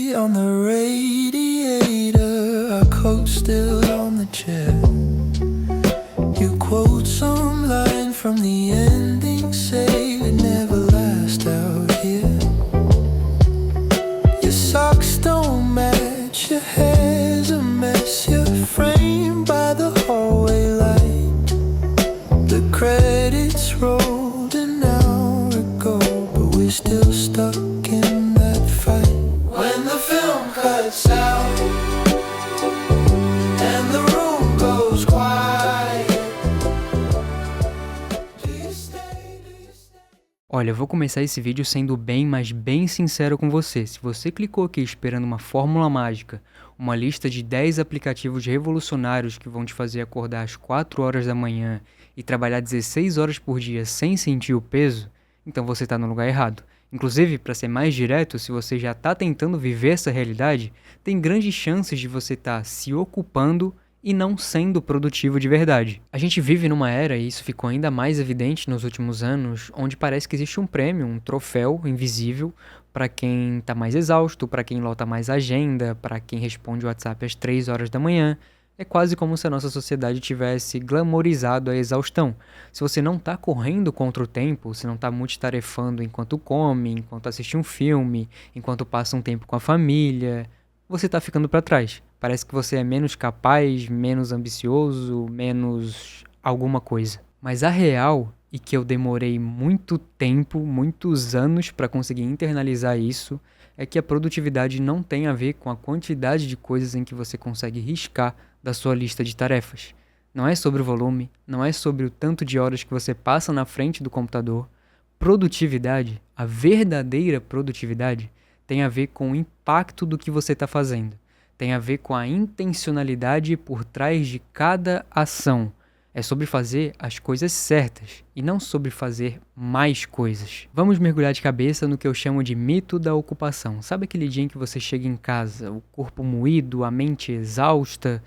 feet on the radiator, our coat still on the chair. You quote some line from the ending, say it never lasts out here. Your socks don't match, your hair's a mess, you're framed by the hallway light. The credits rolled an hour ago, but we're still stuck in that fight. When the film cuts out and the room goes quiet, do you stay, do you stay? Olha, eu vou começar esse vídeo sendo bem, mas bem sincero com você. Se você clicou aqui esperando uma fórmula mágica, uma lista de 10 aplicativos revolucionários que vão te fazer acordar às 4 horas da manhã e trabalhar 16 horas por dia sem sentir o peso, então você está no lugar errado. Inclusive, para ser mais direto, se você já está tentando viver essa realidade, tem grandes chances de você estar se ocupando e não sendo produtivo de verdade. A gente vive numa era, e isso ficou ainda mais evidente nos últimos anos, onde parece que existe um prêmio, um troféu invisível para quem está mais exausto, para quem lota mais agenda, para quem responde o WhatsApp às 3 horas da manhã. É quase como se a nossa sociedade tivesse glamorizado a exaustão. Se você não está correndo contra o tempo, se não está multitarefando enquanto come, enquanto assiste um filme, enquanto passa um tempo com a família, você está ficando para trás. Parece que você é menos capaz, menos ambicioso, menos alguma coisa. Mas a real, e que eu demorei muito tempo, muitos anos para conseguir internalizar isso, é que a produtividade não tem a ver com a quantidade de coisas em que você consegue riscar da sua lista de tarefas. Não é sobre o volume, não é sobre o tanto de horas que você passa na frente do computador. Produtividade, a verdadeira produtividade, tem a ver com o impacto do que você está fazendo. Tem a ver com a intencionalidade por trás de cada ação. É sobre fazer as coisas certas e não sobre fazer mais coisas. Vamos mergulhar de cabeça no que eu chamo de mito da ocupação. Sabe aquele dia em que você chega em casa, o corpo moído, a mente exausta,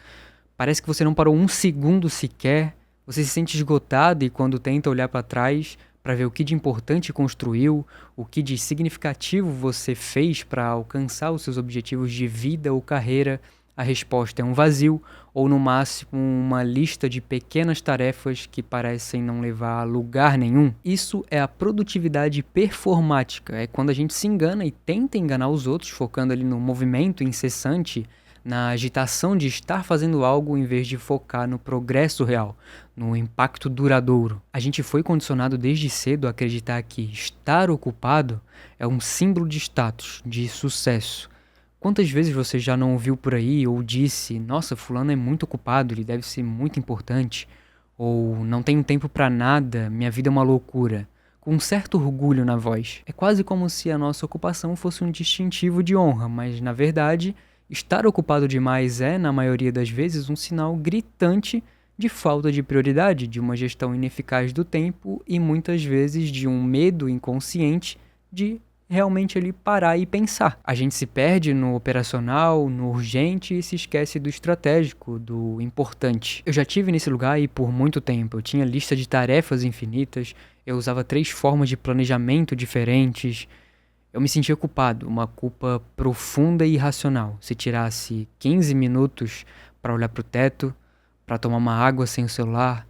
parece que você não parou um segundo sequer, você se sente esgotado e quando tenta olhar para trás para ver o que de importante construiu, o que de significativo você fez para alcançar os seus objetivos de vida ou carreira, a resposta é um vazio, ou no máximo uma lista de pequenas tarefas que parecem não levar a lugar nenhum. Isso é a produtividade performática, é quando a gente se engana e tenta enganar os outros, focando ali no movimento incessante, na agitação de estar fazendo algo em vez de focar no progresso real, no impacto duradouro. A gente foi condicionado desde cedo a acreditar que estar ocupado é um símbolo de status, de sucesso. Quantas vezes você já não ouviu por aí ou disse, nossa, fulano é muito ocupado, ele deve ser muito importante, ou não tenho tempo pra nada, minha vida é uma loucura, com um certo orgulho na voz. É quase como se a nossa ocupação fosse um distintivo de honra, mas na verdade, estar ocupado demais é, na maioria das vezes, um sinal gritante de falta de prioridade, de uma gestão ineficaz do tempo e muitas vezes de um medo inconsciente de realmente ali parar e pensar. A gente se perde no operacional, no urgente e se esquece do estratégico, do importante. Eu já tive nesse lugar aí por muito tempo. Eu tinha lista de tarefas infinitas, eu usava 3 formas de planejamento diferentes. Eu me sentia culpado, uma culpa profunda e irracional. Se tirasse 15 minutos para olhar para o teto, para tomar uma água sem o celular,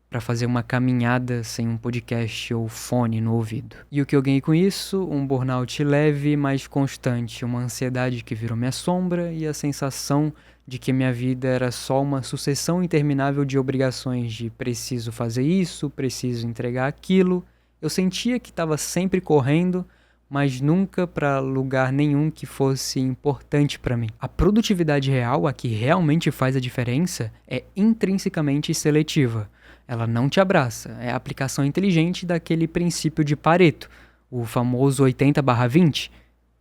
para fazer uma caminhada sem um podcast ou fone no ouvido. E o que eu ganhei com isso? Um burnout leve, mas constante, uma ansiedade que virou minha sombra e a sensação de que minha vida era só uma sucessão interminável de obrigações de preciso fazer isso, preciso entregar aquilo. Eu sentia que estava sempre correndo, mas nunca para lugar nenhum que fosse importante para mim. A produtividade real, a que realmente faz a diferença, é intrinsecamente seletiva. Ela não te abraça, é a aplicação inteligente daquele princípio de Pareto, o famoso 80/20.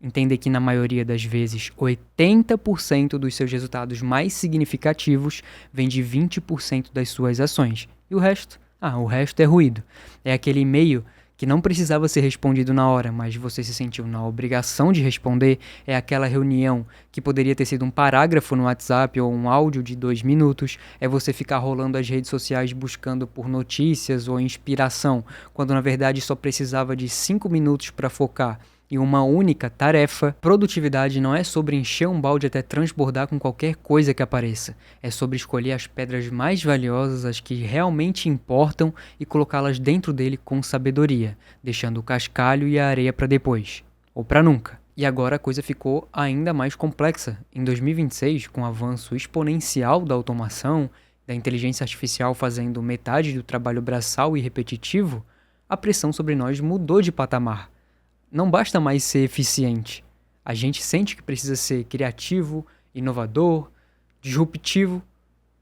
Entender que na maioria das vezes 80% dos seus resultados mais significativos vem de 20% das suas ações. E o resto? O resto é ruído. É aquele e-mail que não precisava ser respondido na hora, mas você se sentiu na obrigação de responder, é aquela reunião que poderia ter sido um parágrafo no WhatsApp ou um áudio de 2 minutos, é você ficar rolando as redes sociais buscando por notícias ou inspiração, quando na verdade só precisava de 5 minutos para focar. em uma única tarefa. Produtividade não é sobre encher um balde até transbordar com qualquer coisa que apareça. É sobre escolher as pedras mais valiosas, as que realmente importam, e colocá-las dentro dele com sabedoria, deixando o cascalho e a areia para depois, ou para nunca. E agora a coisa ficou ainda mais complexa. Em 2026, com o avanço exponencial da automação, da inteligência artificial fazendo metade do trabalho braçal e repetitivo, a pressão sobre nós mudou de patamar. Não basta mais ser eficiente. A gente sente que precisa ser criativo, inovador, disruptivo,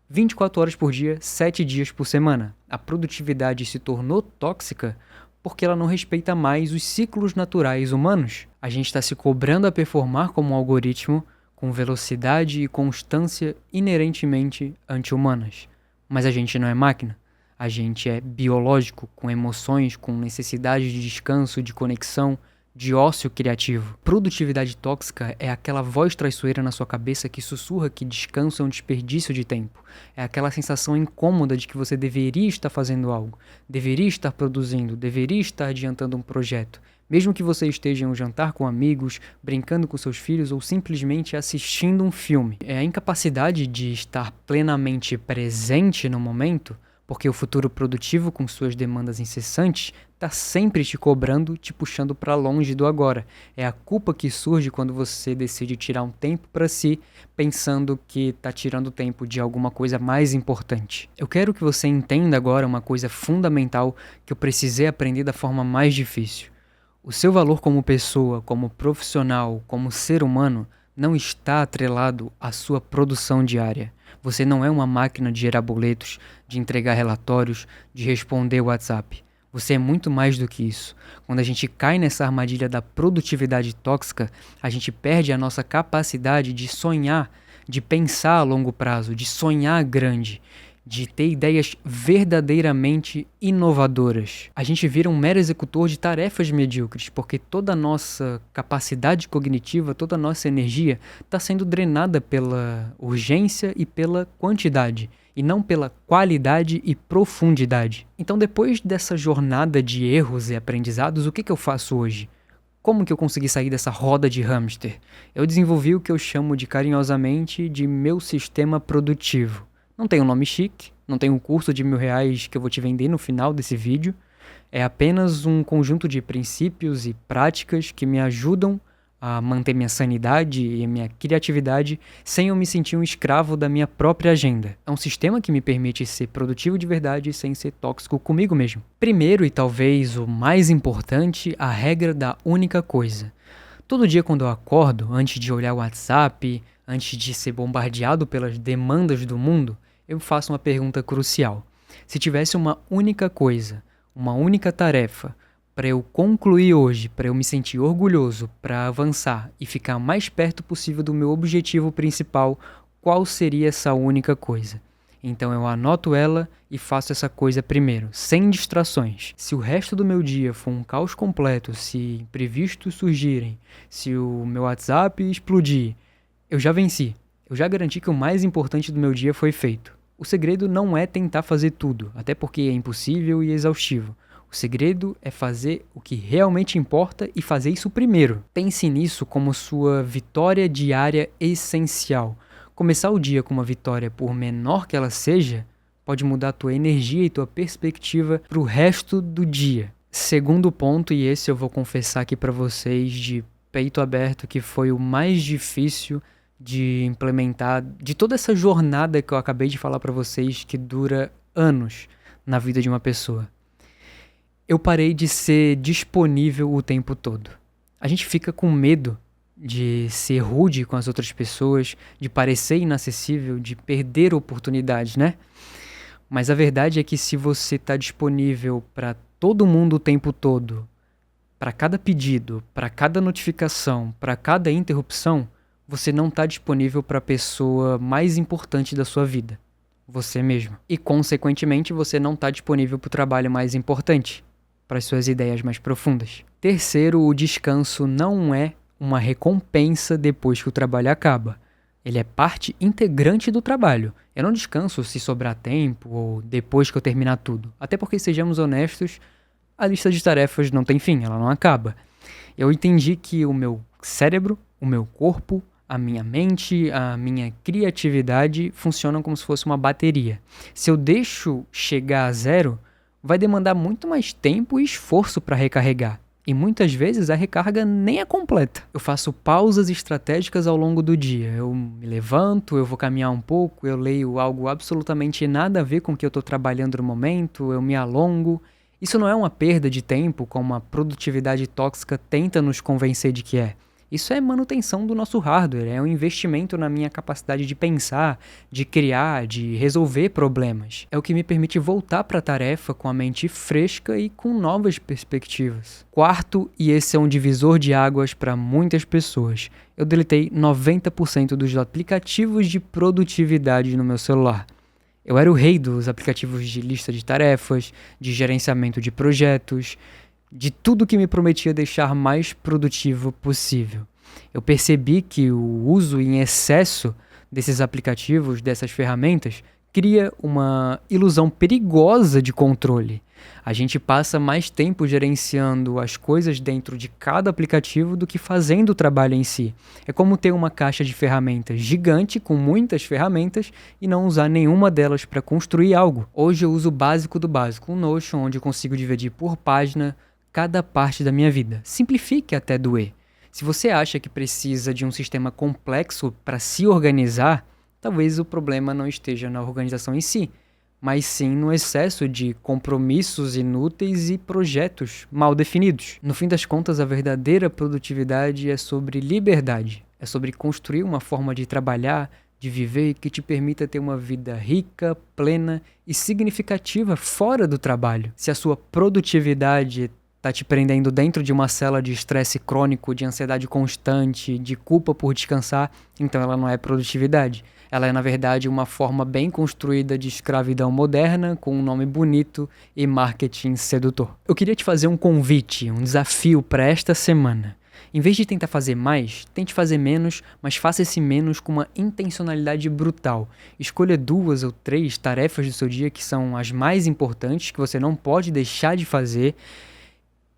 24 horas por dia, 7 dias por semana. A produtividade se tornou tóxica porque ela não respeita mais os ciclos naturais humanos. A gente está se cobrando a performar como um algoritmo com velocidade e constância inerentemente anti-humanas. Mas a gente não é máquina. A gente é biológico, com emoções, com necessidade de descanso, de conexão, de ócio criativo. Produtividade tóxica é aquela voz traiçoeira na sua cabeça que sussurra que descanso é um desperdício de tempo. É aquela sensação incômoda de que você deveria estar fazendo algo, deveria estar produzindo, deveria estar adiantando um projeto. Mesmo que você esteja em um jantar com amigos, brincando com seus filhos ou simplesmente assistindo um filme. É a incapacidade de estar plenamente presente no momento, porque o futuro produtivo, com suas demandas incessantes, está sempre te cobrando, te puxando para longe do agora. É a culpa que surge quando você decide tirar um tempo para si, pensando que está tirando tempo de alguma coisa mais importante. Eu quero que você entenda agora uma coisa fundamental que eu precisei aprender da forma mais difícil. O seu valor como pessoa, como profissional, como ser humano, não está atrelado à sua produção diária. Você não é uma máquina de gerar boletos, de entregar relatórios, de responder WhatsApp. Você é muito mais do que isso. Quando a gente cai nessa armadilha da produtividade tóxica, a gente perde a nossa capacidade de sonhar, de pensar a longo prazo, de sonhar grande, de ter ideias verdadeiramente inovadoras. A gente vira um mero executor de tarefas medíocres, porque toda a nossa capacidade cognitiva, toda a nossa energia está sendo drenada pela urgência e pela quantidade, e não pela qualidade e profundidade. Então, depois dessa jornada de erros e aprendizados, o que eu faço hoje? Como que eu consegui sair dessa roda de hamster? Eu desenvolvi o que eu chamo de carinhosamente de meu sistema produtivo. Não tem um nome chique, não tem um curso de R$1.000 que eu vou te vender no final desse vídeo. É apenas um conjunto de princípios e práticas que me ajudam a manter minha sanidade e minha criatividade sem eu me sentir um escravo da minha própria agenda. É um sistema que me permite ser produtivo de verdade sem ser tóxico comigo mesmo. Primeiro, e talvez o mais importante, a regra da única coisa. Todo dia quando eu acordo, antes de olhar o WhatsApp, antes de ser bombardeado pelas demandas do mundo, eu faço uma pergunta crucial. Se tivesse uma única coisa, uma única tarefa, para eu concluir hoje, para eu me sentir orgulhoso, para avançar e ficar mais perto possível do meu objetivo principal, qual seria essa única coisa? Então eu anoto ela e faço essa coisa primeiro, sem distrações. Se o resto do meu dia for um caos completo, se imprevistos surgirem, se o meu WhatsApp explodir, eu já venci. Eu já garanti que o mais importante do meu dia foi feito. O segredo não é tentar fazer tudo, até porque é impossível e exaustivo. O segredo é fazer o que realmente importa e fazer isso primeiro. Pense nisso como sua vitória diária essencial. Começar o dia com uma vitória, por menor que ela seja, pode mudar a tua energia e tua perspectiva para o resto do dia. Segundo ponto, e esse eu vou confessar aqui para vocês de peito aberto, que foi o mais difícil de implementar, de toda essa jornada que eu acabei de falar para vocês, que dura anos na vida de uma pessoa. Eu parei de ser disponível o tempo todo. A gente fica com medo de ser rude com as outras pessoas, de parecer inacessível, de perder oportunidades, né? Mas a verdade é que se você está disponível para todo mundo o tempo todo, para cada pedido, para cada notificação, para cada interrupção, você não está disponível para a pessoa mais importante da sua vida, você mesmo. E, consequentemente, você não está disponível para o trabalho mais importante, para as suas ideias mais profundas. Terceiro, o descanso não é uma recompensa depois que o trabalho acaba. Ele é parte integrante do trabalho. Eu não descanso se sobrar tempo ou depois que eu terminar tudo. Até porque, sejamos honestos, a lista de tarefas não tem fim, ela não acaba. Eu entendi que o meu cérebro, o meu corpo, a minha mente, a minha criatividade funcionam como se fosse uma bateria. Se eu deixo chegar a zero, vai demandar muito mais tempo e esforço para recarregar. E muitas vezes a recarga nem é completa. Eu faço pausas estratégicas ao longo do dia. Eu me levanto, eu vou caminhar um pouco, eu leio algo absolutamente nada a ver com o que eu estou trabalhando no momento, eu me alongo. Isso não é uma perda de tempo, como a produtividade tóxica tenta nos convencer de que é. Isso é manutenção do nosso hardware, é um investimento na minha capacidade de pensar, de criar, de resolver problemas. É o que me permite voltar para a tarefa com a mente fresca e com novas perspectivas. Quarto, e esse é um divisor de águas para muitas pessoas, eu deletei 90% dos aplicativos de produtividade no meu celular. Eu era o rei dos aplicativos de lista de tarefas, de gerenciamento de projetos, de tudo que me prometia deixar mais produtivo possível. Eu percebi que o uso em excesso desses aplicativos, dessas ferramentas, cria uma ilusão perigosa de controle. A gente passa mais tempo gerenciando as coisas dentro de cada aplicativo do que fazendo o trabalho em si. É como ter uma caixa de ferramentas gigante com muitas ferramentas e não usar nenhuma delas para construir algo. Hoje eu uso o básico do básico, um Notion, onde eu consigo dividir por página cada parte da minha vida. Simplifique até doer. Se você acha que precisa de um sistema complexo para se organizar, talvez o problema não esteja na organização em si, mas sim no excesso de compromissos inúteis e projetos mal definidos. No fim das contas, a verdadeira produtividade é sobre liberdade. É sobre construir uma forma de trabalhar, de viver que te permita ter uma vida rica, plena e significativa fora do trabalho. Se a sua produtividade tá te prendendo dentro de uma cela de estresse crônico, de ansiedade constante, de culpa por descansar, então ela não é produtividade. Ela é, na verdade, uma forma bem construída de escravidão moderna, com um nome bonito e marketing sedutor. Eu queria te fazer um convite, um desafio para esta semana. Em vez de tentar fazer mais, tente fazer menos, mas faça esse menos com uma intencionalidade brutal. Escolha 2 ou 3 tarefas do seu dia que são as mais importantes, que você não pode deixar de fazer,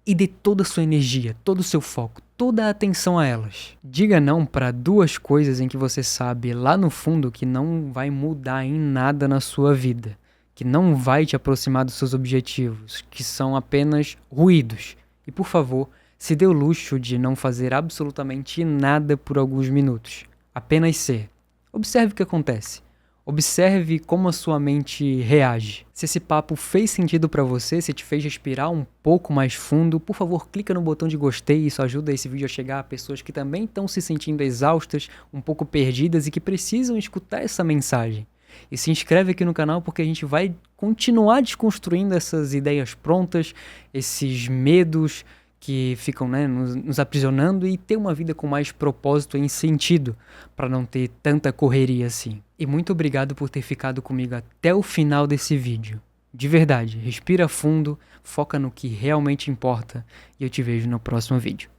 e dê toda a sua energia, todo o seu foco, toda a atenção a elas. Diga não para 2 coisas em que você sabe lá no fundo que não vai mudar em nada na sua vida, que não vai te aproximar dos seus objetivos, que são apenas ruídos. E por favor, se dê o luxo de não fazer absolutamente nada por alguns minutos. Apenas ser. Observe o que acontece. Observe como a sua mente reage. Se esse papo fez sentido para você, se te fez respirar um pouco mais fundo, por favor, clica no botão de gostei, isso ajuda esse vídeo a chegar a pessoas que também estão se sentindo exaustas, um pouco perdidas e que precisam escutar essa mensagem. E se inscreve aqui no canal porque a gente vai continuar desconstruindo essas ideias prontas, esses medos que ficam, nos aprisionando e ter uma vida com mais propósito e sentido, para não ter tanta correria assim. E muito obrigado por ter ficado comigo até o final desse vídeo. De verdade, respira fundo, foca no que realmente importa e eu te vejo no próximo vídeo.